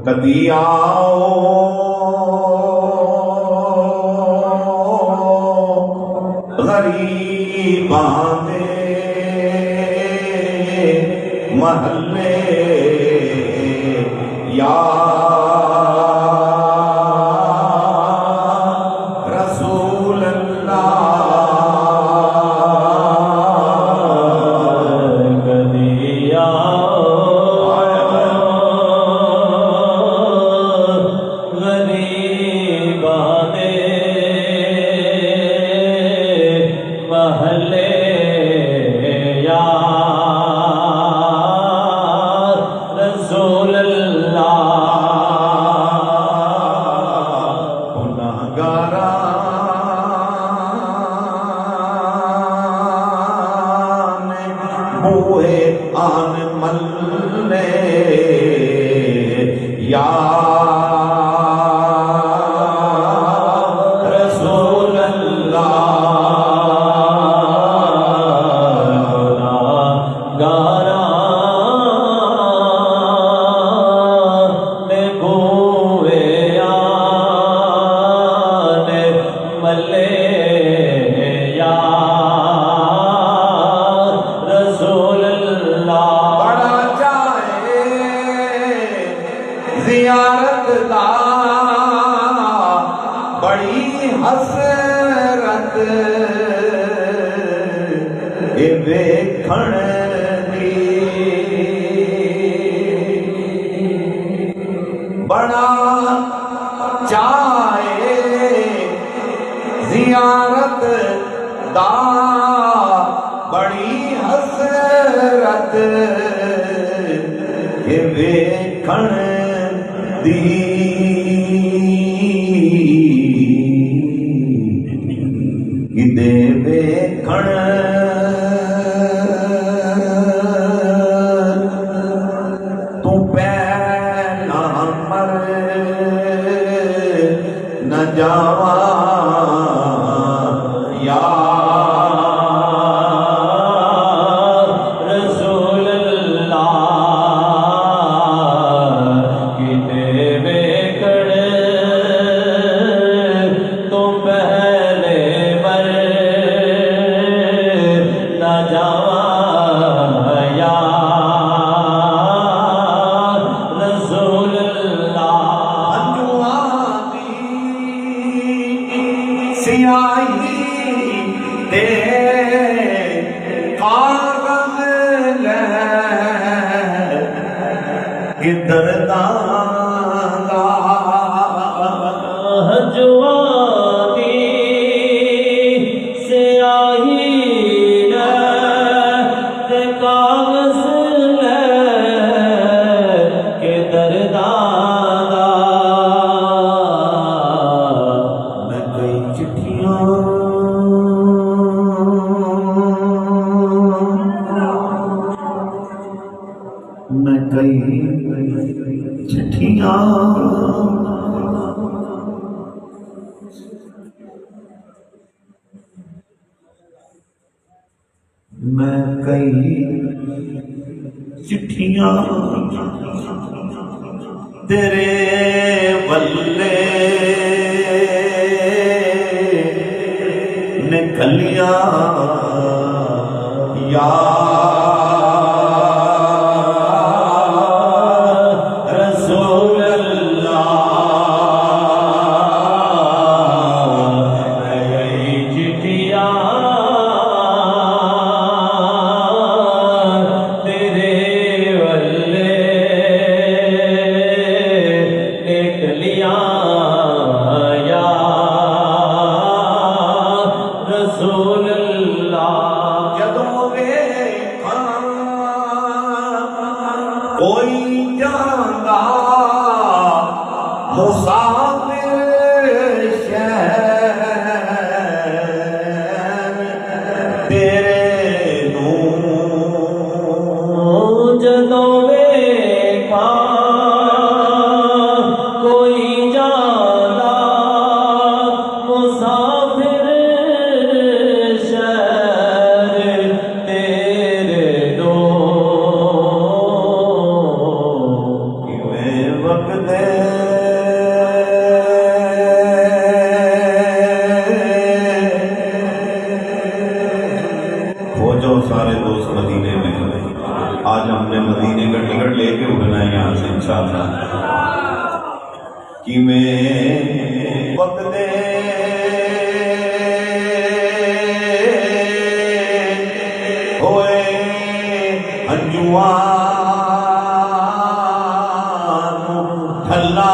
कदी आओ गरीबां दे महल्ले या रसूल अल्लाह कदी आओ गरीबां दे महल्ले या रसूल अल्लाह गुनाहगारा ने बूहे आन मल्ले या रसूल अल्लाह गारा ने बूहे आने मल्ले या रसूल अल्लाह बड़ा चाहे जियारत दा बड़ी हसरत ए वेखण दी बड़ा चाहे जियारत दा बड़ी हसरत ए वेखण दी किदे वेखण तू पहला मर न जावा या रसूल अल्लाह किते वेकड़ तो पहले मर न जावा या रसूल अल्लाह सियाही दे कागज ले किधर दांगा हजवाती स्याही ले ते कागज ले के दरदादा मैं कई चिट्ठियां मैं कई चिट्ठियां मैं कई चिट्ठियां तेरे बल्ले निकलिया या रसूल अल्लाह चिट्ठिया तेरे वल्ले निकलिया या रसूल अल्लाह जदों वेखां कोई जांदा मुसाफिर शहर तेरे नूं जदों वेखा कोई जांदा मुसाफिर शहर तेरे दो किवें वगदे हो जाओ सारे दोस्त मदीने में। आज हमने मदीने का टिकट लेके उठना है यहाँ से इंशाअल्लाह। कि मैं वक्त दे होए अंजुआ ठल्ला